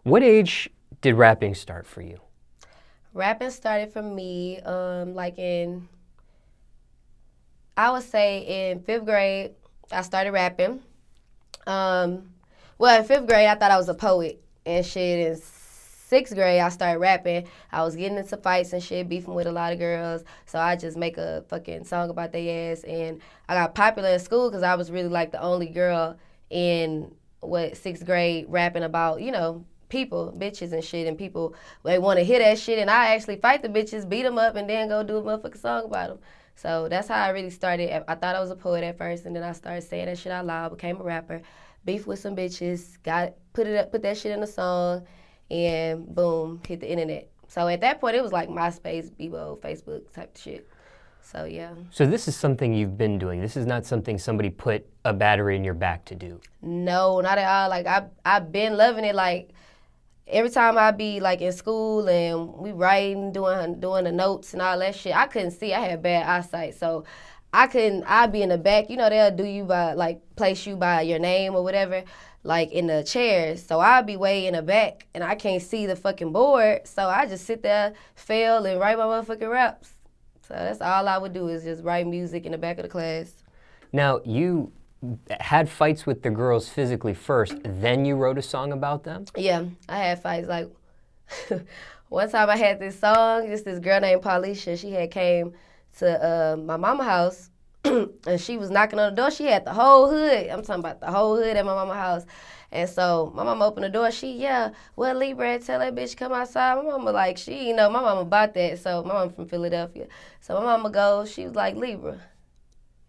What age did rapping start for you? Rapping started for me I would say in 5th grade, I started rapping. Well, in 5th grade, I thought I was a poet and shit. In 6th grade, I started rapping. I was getting into fights and shit, beefing with a lot of girls. So I just make a fucking song about their ass. And I got popular in school because I was really like the only girl in 6th grade rapping about, people, bitches and shit. And people, they want to hear that shit. And I actually fight the bitches, beat them up, and then go do a motherfucking song about them. So that's how I really started. I thought I was a poet at first, and then I started saying that shit out loud, became a rapper, beef with some bitches, put that shit in a song, and boom, hit the internet. So at that point, it was like MySpace, Bebo, Facebook type of shit. So yeah. So this is something you've been doing. This is not something somebody put a battery in your back to do. No, not at all. Like I've been loving it. Like every time I be like in school and we writing, doing the notes and all that shit, I couldn't see. I had bad eyesight, so I'd be in the back. They'll do you by like place you by your name or whatever, like in the chairs. So I'd be way in the back and I can't see the fucking board. So I just sit there, fail, and write my motherfucking raps. So that's all I would do is just write music in the back of the class. Now, you had fights with the girls physically first, then you wrote a song about them? Yeah, I had fights. Like, one time I had this song, this girl named Paulisha, she had came to my mama's house, and she was knocking on the door. She had the whole hood. I'm talking about the whole hood at my mama's house. And so my mama opened the door. Well, Lebra, tell that bitch come outside. My mama like, my mama about that. So my mama from Philadelphia. So my mama goes, she was like, Lebra,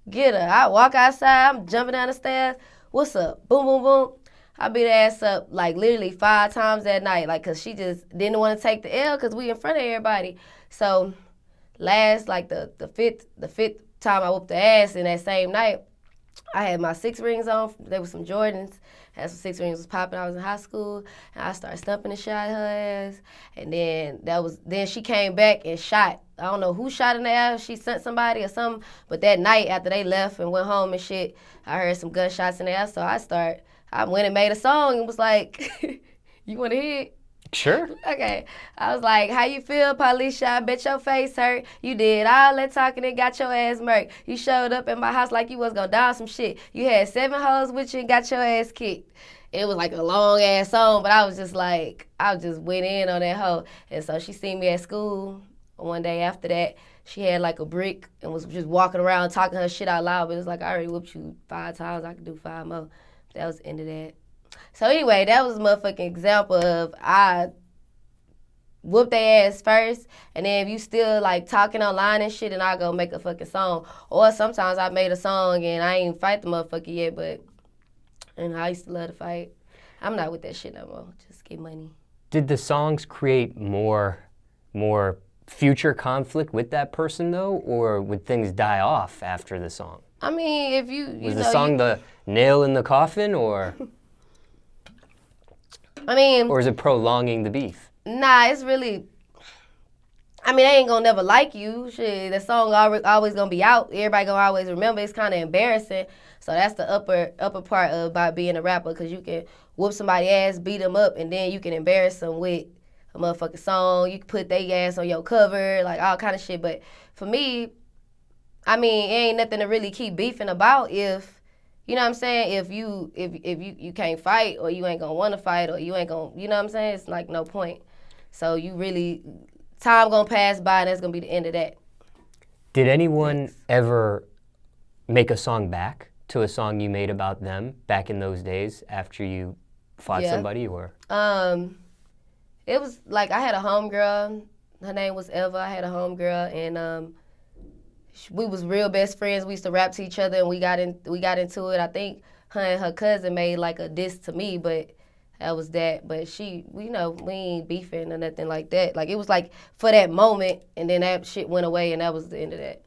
get her. I walk outside, I'm jumping down the stairs. What's up? Boom, boom, boom. I beat her ass up like literally 5 times that night, like, cause she just didn't want to take the L cause we in front of everybody. So last, like the fifth time I whooped the ass in that same night, I had my 6 rings on. They were some Jordans. Had some 6 rings was popping. I was in high school, and I started stumping the shit out of her ass. And then she came back and shot. I don't know who shot in the ass. She sent somebody or something. But that night after they left and went home and shit, I heard some gunshots in the ass. So I went and made a song and was like, you want to hear it? Sure. Okay. I was like, how you feel, Paulisha? I bet your face hurt. You did all that talking and got your ass murked. You showed up at my house like you was gonna die some shit. You had 7 hoes with you and got your ass kicked. It was like a long ass song, but I just went in on that hoe. And so she seen me at school one day after that. She had like a brick and was just walking around talking her shit out loud. But it was like, I already whooped you 5 times. I could do 5 more. That was the end of that. So anyway, that was a motherfucking example of I whoop their ass first, and then if you still like talking online and shit, and I go make a fucking song. Or sometimes I made a song and I ain't fight the motherfucker yet, and I used to love to fight. I'm not with that shit no more. Just get money. Did the songs create more future conflict with that person though, or would things die off after the song? I mean, if was the song the nail in the coffin, or? I mean, or is it prolonging the beef? Nah, it's really, I mean, they ain't gonna never like you. Shit, the song always gonna be out. Everybody gonna always remember. It's kind of embarrassing. So that's the upper part about being a rapper, because you can whoop somebody's ass, beat them up, and then you can embarrass them with a motherfucking song. You can put their ass on your cover, like all kind of shit. But for me, I mean, it ain't nothing to really keep beefing about if, you know what I'm saying? If you can't fight, or you ain't gonna want to fight, or you ain't gonna, you know what I'm saying? It's like no point. So you really, time gonna pass by and that's gonna be the end of that. Did anyone ever make a song back to a song you made about them back in those days after you fought somebody, or? It was like I had a homegirl. Her name was Eva. I had a homegirl, and we was real best friends. We used to rap to each other, and we got into it. I think her and her cousin made like a diss to me, but that was that. But we ain't beefing or nothing like that. Like it was like for that moment, and then that shit went away, and that was the end of that.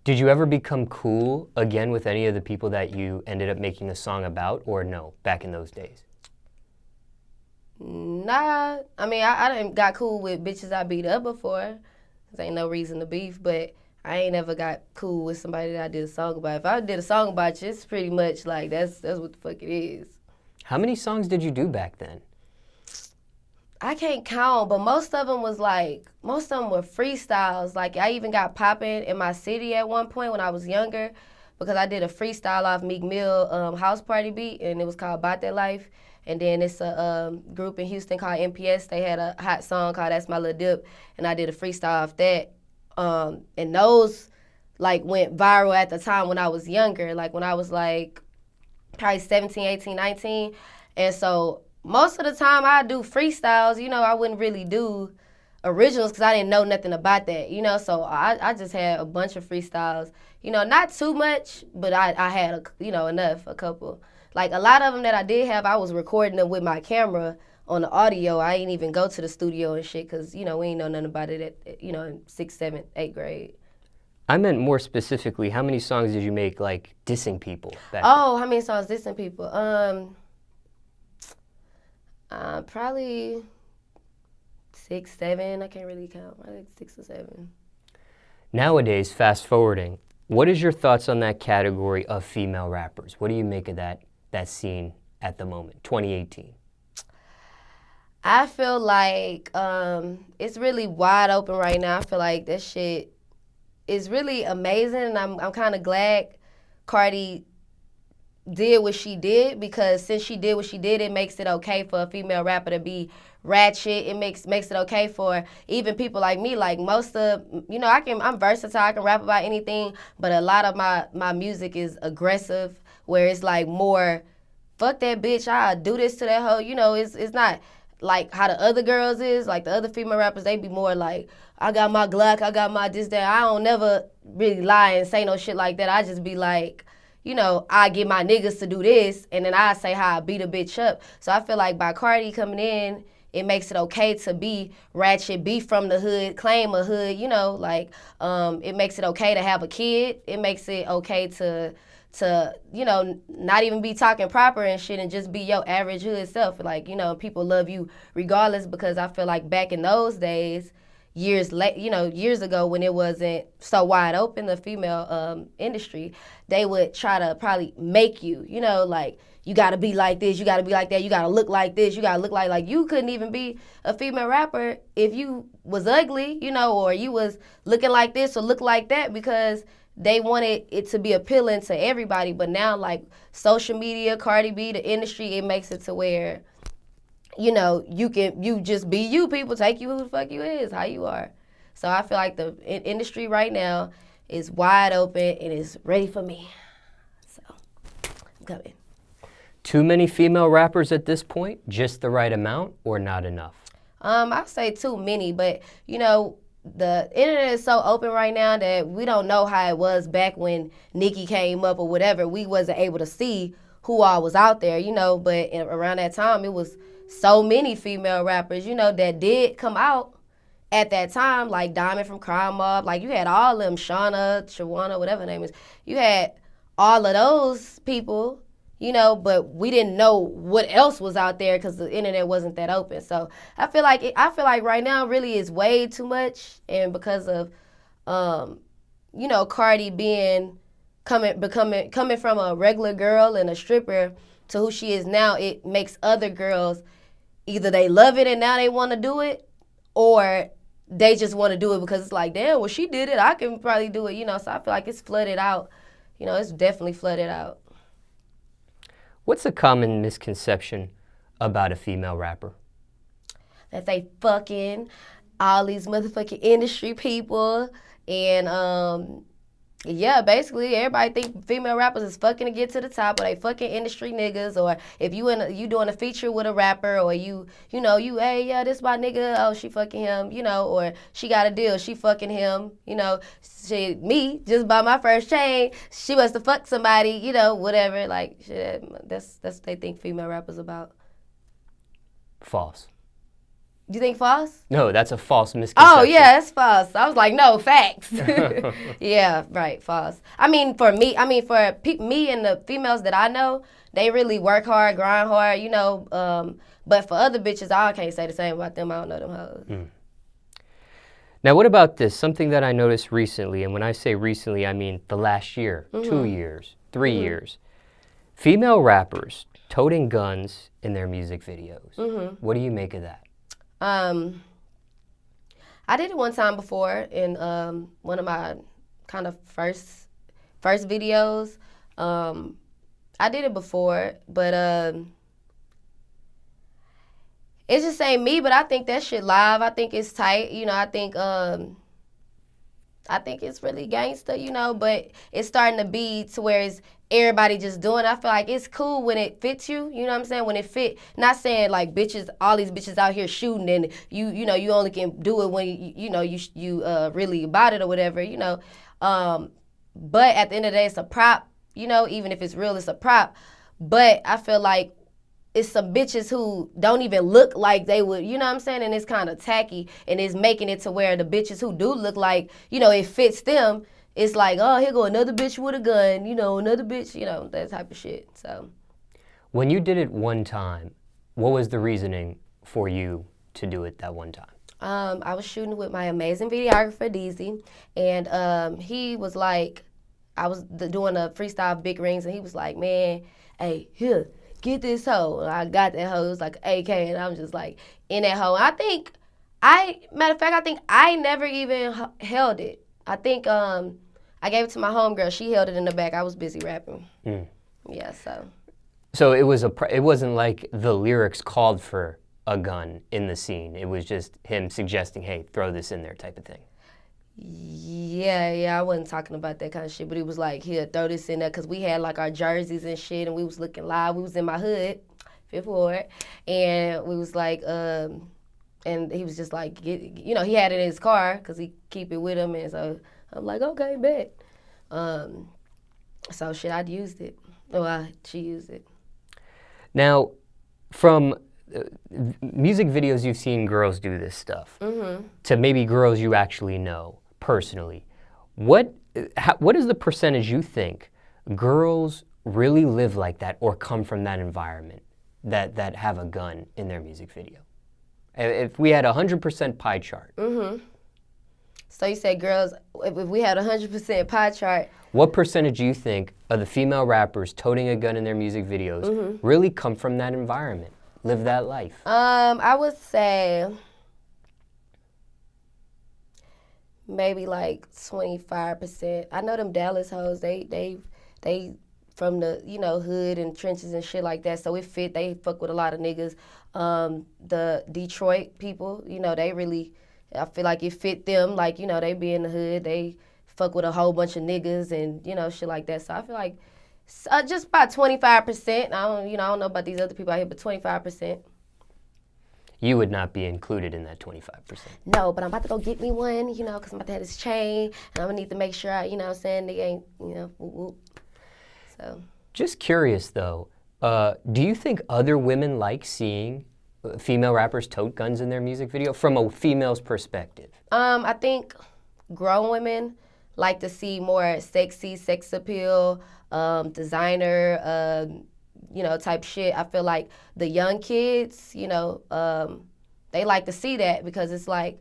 Did you ever become cool again with any of the people that you ended up making a song about, or no, back in those days? Nah, I mean, I done got cool with bitches I beat up before. There ain't no reason to beef, but I ain't never got cool with somebody that I did a song about. If I did a song about you, it's pretty much like that's what the fuck it is. How many songs did you do back then? I can't count, but most of them were freestyles. Like, I even got popping in my city at one point when I was younger because I did a freestyle off Meek Mill house party beat, and it was called About That Life. And then it's a group in Houston called MPS. They had a hot song called That's My Lil Dip, and I did a freestyle off that. And those, like, went viral at the time when I was younger, like when I was, like, probably 17, 18, 19. And so most of the time I do freestyles, I wouldn't really do originals because I didn't know nothing about that, so I just had a bunch of freestyles, not too much, but I had, enough, a couple. Like, a lot of them that I did have, I was recording them with my camera on the audio. I ain't even go to the studio and shit because, we ain't know nothing about it at, in 6th, 7th, 8th grade. I meant more specifically, how many songs did you make, like, dissing people back then? How many songs dissing people? Probably 6, 7. I can't really count. I think 6 or 7. Nowadays, fast forwarding, what is your thoughts on that category of female rappers? What do you make of that scene at the moment, 2018? I feel like it's really wide open right now. I feel like that shit is really amazing, and I'm kind of glad Cardi did what she did, because since she did what she did, it makes it okay for a female rapper to be ratchet. It makes it okay for even people like me. Like, most of, I'm versatile. I can rap about anything, but a lot of my music is aggressive, where it's like more, fuck that bitch, I'll do this to that hoe. It's not like how the other girls is. Like, the other female rappers, they be more like, I got my Glock, I got my this, that. I don't never really lie and say no shit like that. I just be like, I get my niggas to do this, and then I say how I beat a bitch up. So I feel like by Cardi coming in, it makes it okay to be ratchet, be from the hood, claim a hood, it makes it okay to have a kid. It makes it okay to not even be talking proper and shit and just be your average hood self. Like, people love you regardless, because I feel like back in those days, years ago, when it wasn't so wide open, the female industry, they would try to probably make you, like, you gotta be like this, you gotta be like that, you gotta look like this, you gotta look like you couldn't even be a female rapper if you was ugly, or you was looking like this or look like that, because they wanted it to be appealing to everybody. But now, like, social media, Cardi B, the industry, it makes it to where, you just be you. People take you who the fuck you is, how you are. So I feel like the industry right now is wide open and is ready for me. So I'm coming. Too many female rappers at this point? Just the right amount or not enough? I'd say too many, but the internet is so open right now that we don't know how it was back when Nicki came up or whatever. We wasn't able to see who all was out there, but around that time it was so many female rappers, that did come out at that time, like Diamond from Crime Mob. Like, you had all of them, Shawana, whatever her name is. You had all of those people, but we didn't know what else was out there because the internet wasn't that open. So I feel like right now really is way too much, and because of Cardi coming from a regular girl and a stripper to who she is now, it makes other girls either they love it and now they want to do it, or they just want to do it because it's like, damn, well, she did it, I can probably do it, So I feel like it's flooded out. It's definitely flooded out. What's a common misconception about a female rapper? That they fucking all these motherfucking industry people, and basically everybody think female rappers is fucking to get to the top, or they fucking industry niggas, or if you doing a feature with a rapper, or hey, yeah, this my nigga, oh, she fucking him, or she got a deal, she fucking him, me, just by my first chain, she must have fucked somebody, whatever, like, shit, that's what they think female rappers about. False. You think false? No, that's a false misconception. Oh, yeah, it's false. I was like, no, facts. Yeah, right, false. For me and the females that I know, they really work hard, grind hard, but for other bitches, I can't say the same about them. I don't know them hoes. Now, what about this? Something that I noticed recently, and when I say recently, I mean the last year, 2 years, 3 years. Female rappers toting guns in their music videos. What do you make of that? I did it one time before in one of my kind of first videos. I did it before, but it just ain't me. But I think that shit live. I think it's tight. You know, I think it's really gangster, you know, but it's starting to be to where it's everybody just doing it. I feel like it's cool when it fits you, you know what I'm saying? When it fit, not saying like bitches, all these bitches out here shooting and you know, you only can do it when you really about it or whatever, you know. But at the end of the day, it's a prop, you know, even if it's real, it's a prop. But I feel like it's some bitches who don't even look like they would, you know what I'm saying? And it's kind of tacky, and it's making it to where the bitches who do look like, you know, it fits them. It's like, oh, here go another bitch with a gun, you know, another bitch, you know, that type of shit. So, when you did it one time, what was the reasoning for you to do it that one time? I was shooting with my amazing videographer, DZ, and he was like, I was doing a freestyle Big Rings, and he was like, man, hey, here, get this hoe. I got that hoe. It was like AK, and I was just like in that hoe. Matter of fact, I think I never even held it. I think I gave it to my homegirl. She held it in the back. I was busy rapping. Yeah, so. So it wasn't like the lyrics called for a gun in the scene. It was just him suggesting, hey, throw this in there type of thing. Yeah, I wasn't talking about that kind of shit, but he was like, here, throw this in there, because we had like our jerseys and shit, and we was looking live. We was in my hood, Fifth Ward, and we was like, and he was just like, you know, he had it in his car, because he keep it with him, and so I'm like, okay, bet. So shit, I'd used it. She used it. Now, from music videos you've seen girls do this stuff, to maybe girls you actually know personally, what is the percentage you think girls really live like that or come from that environment that have a gun in their music video? If we had 100% pie chart. So you say girls, if we had 100% pie chart. What percentage do you think of the female rappers toting a gun in their music videos really come from that environment, live that life? I would say maybe like 25%. I know them Dallas hoes, they from the, you know, hood and trenches and shit like that, so it fit. They fuck with a lot of niggas. The Detroit people, you know, they really, I feel like it fit them. Like, you know, they be in the hood, they fuck with a whole bunch of niggas and, you know, shit like that. So I feel like just about 25%. I don't know about these other people out here, but 25%. You would not be included in that 25%. No, but I'm about to go get me one, you know, because I'm about to have this chain, and I'm going to need to make sure, you know what I'm saying, nigga ain't, you know, whoop, whoop. So. Just curious, though, do you think other women like seeing female rappers tote guns in their music video from a female's perspective? I think grown women like to see more sexy, sex appeal, designer, you know, type shit. I feel like the young kids, you know, they like to see that because it's like,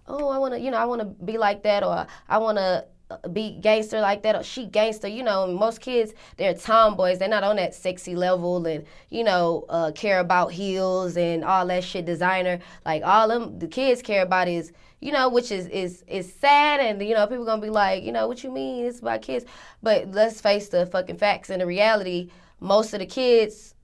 oh, I want to be like that, or I want to be gangster like that, or she gangster, you know. And most kids, they're tomboys. They're not on that sexy level and, you know, care about heels and all that shit, designer. Like, all them, the kids care about is, you know, which is sad, and, you know, people gonna be like, you know, what you mean, it's about kids. But let's face the fucking facts and the reality. Most of the kids,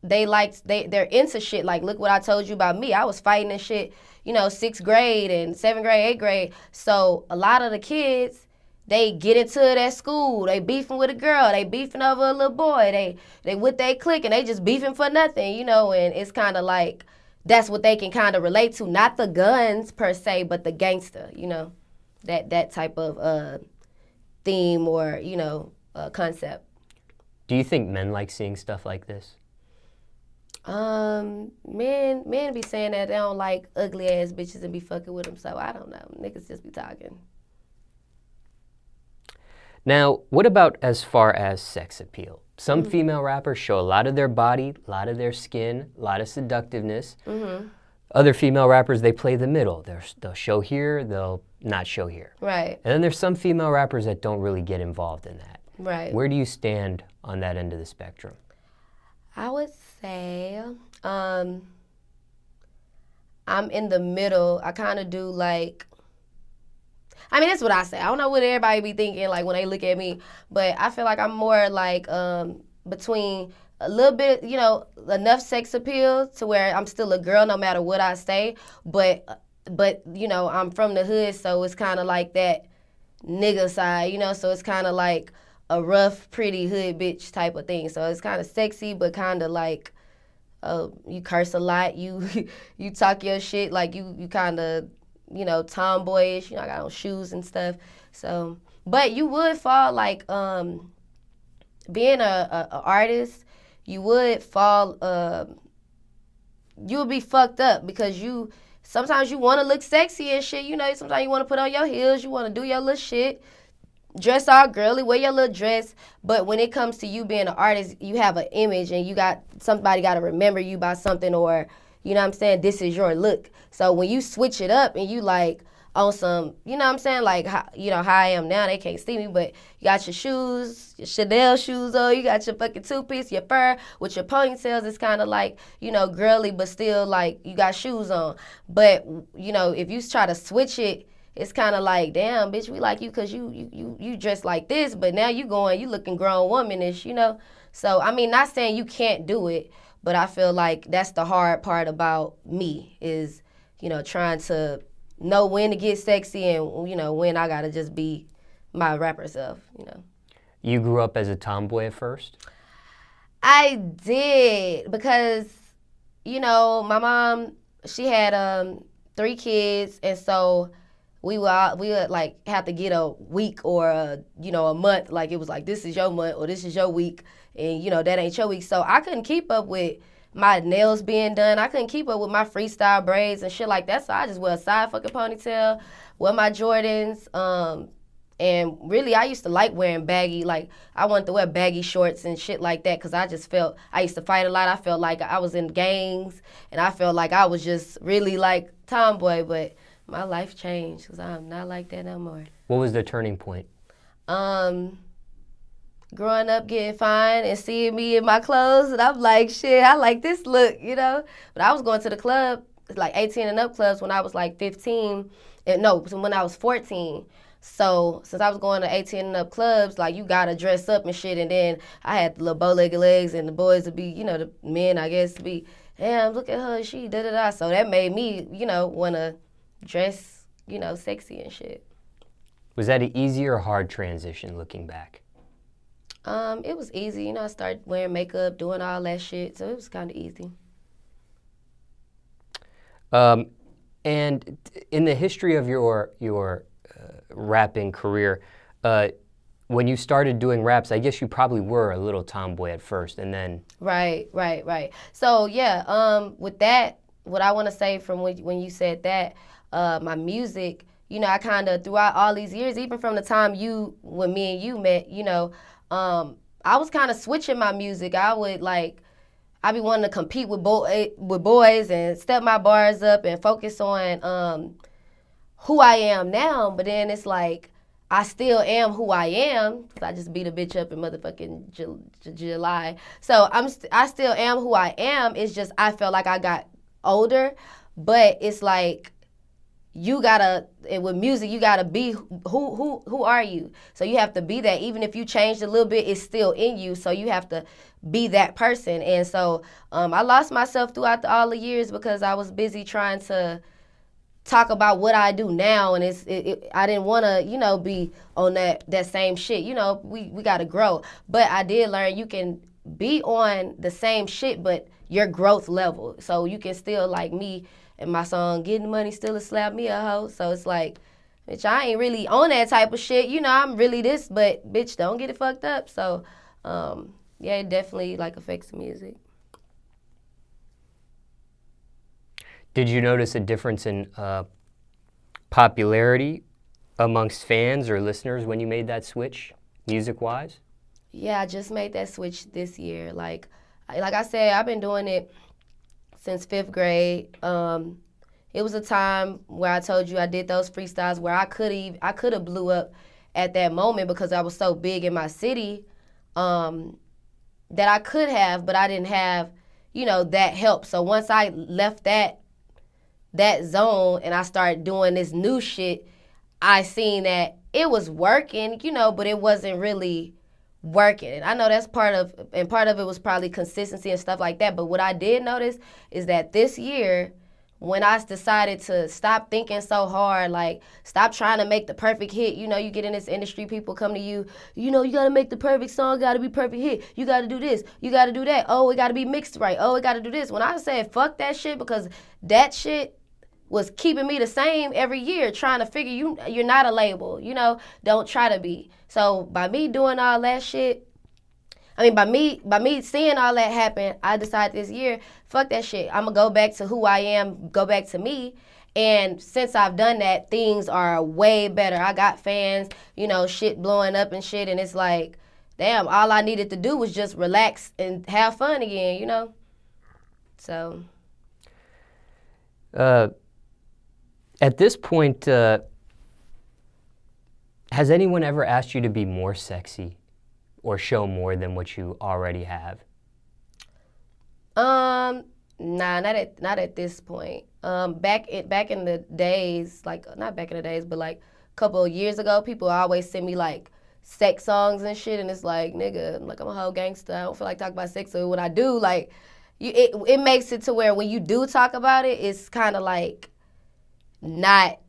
they're into shit. Like, look what I told you about me. I was fighting and shit, you know, 6th grade and 7th grade, 8th grade. So a lot of the kids, they get into it at school. They beefing with a girl. They beefing over a little boy. They with they clique, and they just beefing for nothing, you know. And it's kind of like, that's what they can kind of relate to. Not the guns per se, but the gangster, you know. That type of theme or, you know, concept. Do you think men like seeing stuff like this? Men be saying that they don't like ugly ass bitches and be fucking with them, so I don't know. Niggas just be talking. Now, what about as far as sex appeal? Some female rappers show a lot of their body, a lot of their skin, a lot of seductiveness. Other female rappers, they play the middle. They'll show here, they'll not show here. Right. And then there's some female rappers that don't really get involved in that. Right. Where do you stand on that end of the spectrum? I would say I'm in the middle. I kind of do like, I mean, that's what I say. I don't know what everybody be thinking like when they look at me, but I feel like I'm more like between a little bit, you know, enough sex appeal to where I'm still a girl no matter what I say, but you know, I'm from the hood, so it's kind of like that nigga side, you know, so it's kind of like a rough, pretty hood bitch type of thing. So it's kind of sexy, but kind of like you curse a lot, you you talk your shit, like you kind of, you know, tomboyish. You know, I got on shoes and stuff. So, but you would fall like being a artist, you would fall. You would be fucked up because you sometimes you want to look sexy and shit. You know, sometimes you want to put on your heels, you want to do your little shit, dress all girly, wear your little dress. But when it comes to you being an artist, you have an image and you got somebody got to remember you by something, or you know what I'm saying, this is your look. So when you switch it up and you like on some, you know what I'm saying, like how, you know how I am now, they can't see me, but you got your shoes, your Chanel shoes on, you got your fucking two-piece, your fur with your ponytails. It's kind of like, you know, girly, but still like you got shoes on. But you know, if you try to switch it, it's kind of like, damn, bitch, we like you because you dress like this, but now you looking grown womanish, you know? So, I mean, not saying you can't do it, but I feel like that's the hard part about me is, you know, trying to know when to get sexy and, you know, when I got to just be my rapper self, you know? You grew up as a tomboy at first? I did because, you know, my mom, she had 3 kids, and so we would like have to get a week or a month. Like it was like, this is your month or this is your week, and you know that ain't your week. So I couldn't keep up with my nails being done. I couldn't keep up with my freestyle braids and shit like that. So I just wear a side fucking ponytail, wear my Jordans. And really, I used to like wearing baggy, like, I wanted to wear baggy shorts and shit like that because I just felt, I used to fight a lot. I felt like I was in gangs, and I felt like I was just really, like, tomboy, but my life changed because I'm not like that no more. What was the turning point? Growing up, getting fine, and seeing me in my clothes, and I'm like, shit, I like this look, you know? But I was going to the club, like 18 and up clubs when I was like 15, when I was 14. So since I was going to 18 and up clubs, like you gotta dress up and shit, and then I had the little bow-legged legs, and the boys would be, you know, the men, I guess, to be, damn, look at her, she da-da-da. So that made me, you know, wanna dress, you know, sexy and shit. Was that an easy or hard transition looking back? It was easy, you know, I started wearing makeup, doing all that shit, so it was kind of easy. And in the history of your rapping career, when you started doing raps, I guess you probably were a little tomboy at first, and then... Right. So, yeah, with that, what I want to say from when you said that, my music, you know, I kind of, throughout all these years, even from the time when me and you met, you know, I was kind of switching my music. I be wanting to compete with boys and step my bars up and focus on who I am now, but then it's like, I still am who I am, because I just beat a bitch up in motherfucking July. So I still am who I am. It's just I felt like I got older, but it's like with music, you gotta be who are you? So you have to be that. Even if you changed a little bit, it's still in you. So you have to be that person. And so I lost myself throughout all the years because I was busy trying to talk about what I do now, and I didn't want to, you know, be on that same shit. You know, we got to grow. But I did learn you can be on the same shit, but your growth level. So you can still, like me and my song, Getting Money Still a Slap Me a Hoe. So it's like, bitch, I ain't really on that type of shit. You know, I'm really this, but bitch, don't get it fucked up. So, yeah, it definitely, like, affects the music. Did you notice a difference in popularity amongst fans or listeners when you made that switch, music-wise? Yeah, I just made that switch this year. Like I said, I've been doing it since 5th grade. It was a time where I told you I did those freestyles where I could have blew up at that moment because I was so big in my city that I could have, but I didn't have, you know, that help. So once I left that that zone and I started doing this new shit, I seen that it was working, but it wasn't really working. And I know that's part of it was probably consistency and stuff like that. But what I did notice is that this year, when I decided to stop thinking so hard, like stop trying to make the perfect hit, you get in this industry, people come to you, you gotta make the perfect song, gotta be perfect hit, you gotta do this, you gotta do that, oh, it gotta be mixed right, oh, it gotta do this. When I said fuck that shit, because that shit was keeping me the same every year, trying to figure you're not a label, don't try to be. So by me doing all that shit, by me seeing all that happen, I decided this year, fuck that shit. I'm gonna go back to who I am, go back to me. And since I've done that, things are way better. I got fans, shit blowing up and shit, and it's like, damn, all I needed to do was just relax and have fun again, So. At this point, has anyone ever asked you to be more sexy or show more than what you already have? Nah, not at this point. Back in the days, like not back in the days, but like a couple of years ago, people always send me like sex songs and shit, and it's like, nigga, I'm a whole gangster. I don't feel like talking about sex. So when I do, like, it makes it to where when you do talk about it, it's kind of like not.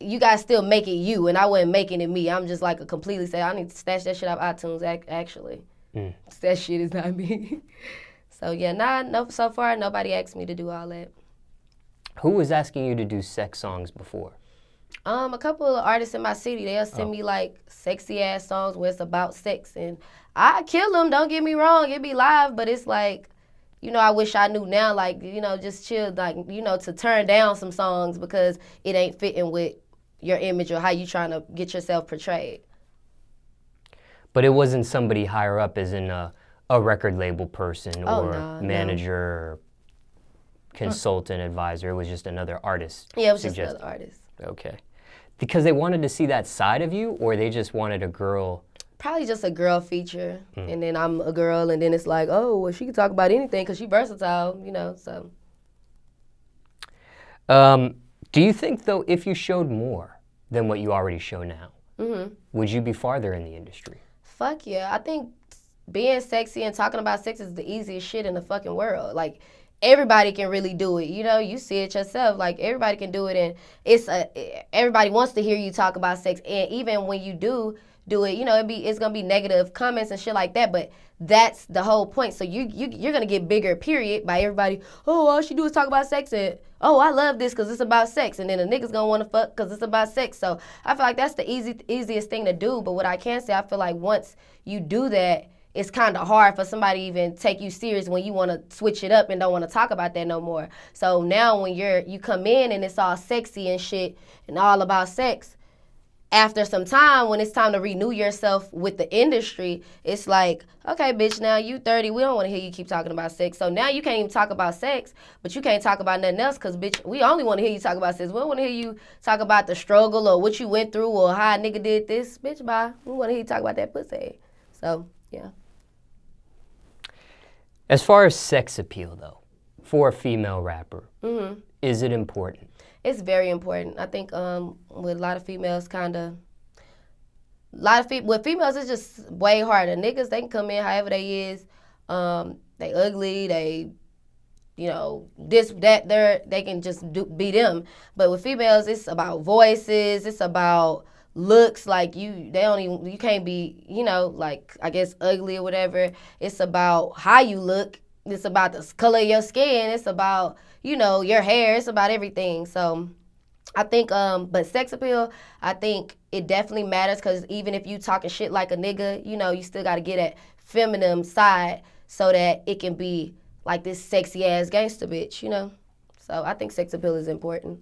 You guys still make it you, and I wasn't making it me. I'm just like a completely say, I need to stash that shit off iTunes, actually. That shit is not me. So, yeah, no, so far, nobody asked me to do all that. Who was asking you to do sex songs before? A couple of artists in my city, they'll send me, like, sexy-ass songs where it's about sex. And I kill them, don't get me wrong, it be live, but it's like, I wish I knew now, like, just chill, like, to turn down some songs because it ain't fitting with your image or how you trying to get yourself portrayed. But it wasn't somebody higher up as in a record label person or manager or consultant, advisor. It was just another artist. Yeah, it was just another artist. Okay. Because they wanted to see that side of you, or they just wanted a girl? Probably just a girl feature. And then I'm a girl, and then it's like, oh, well, she can talk about anything because she's versatile, so. Do you think, though, if you showed more than what you already show now, would you be farther in the industry? Fuck yeah. I think being sexy and talking about sex is the easiest shit in the fucking world. Like, everybody can really do it. You see it yourself. Like, everybody can do it, and everybody wants to hear you talk about sex. And even when you do it, it's gonna be negative comments and shit like that. But that's the whole point. So you're gonna get bigger, period, by everybody. Oh, all she do is talk about sex, and oh, I love this because it's about sex. And then a nigga's gonna want to fuck because it's about sex. So I feel like that's the easiest thing to do. But what I can say, I feel like once you do that, it's kind of hard for somebody to even take you serious when you want to switch it up and don't want to talk about that no more. So now when you come in and it's all sexy and shit and all about sex, after some time, when it's time to renew yourself with the industry, it's like, okay, bitch, now you 30. We don't want to hear you keep talking about sex. So now you can't even talk about sex, but you can't talk about nothing else because, bitch, we only want to hear you talk about sex. We don't want to hear you talk about the struggle or what you went through or how a nigga did this. Bitch, bye. We want to hear you talk about that pussy. So, yeah. As far as sex appeal, though, for a female rapper, is it important? It's very important. I think with a lot of females, with females, it's just way harder. Niggas, they can come in however they is. They ugly, they, this, that, they can just be them. But with females, it's about voices, it's about looks. Like you can't be, like, I guess ugly or whatever. It's about how you look. It's about the color of your skin. It's about, your hair. It's about everything. So I think, but sex appeal, I think it definitely matters because even if you talking shit like a nigga, you still got to get that feminine side so that it can be like this sexy ass gangster bitch, So I think sex appeal is important.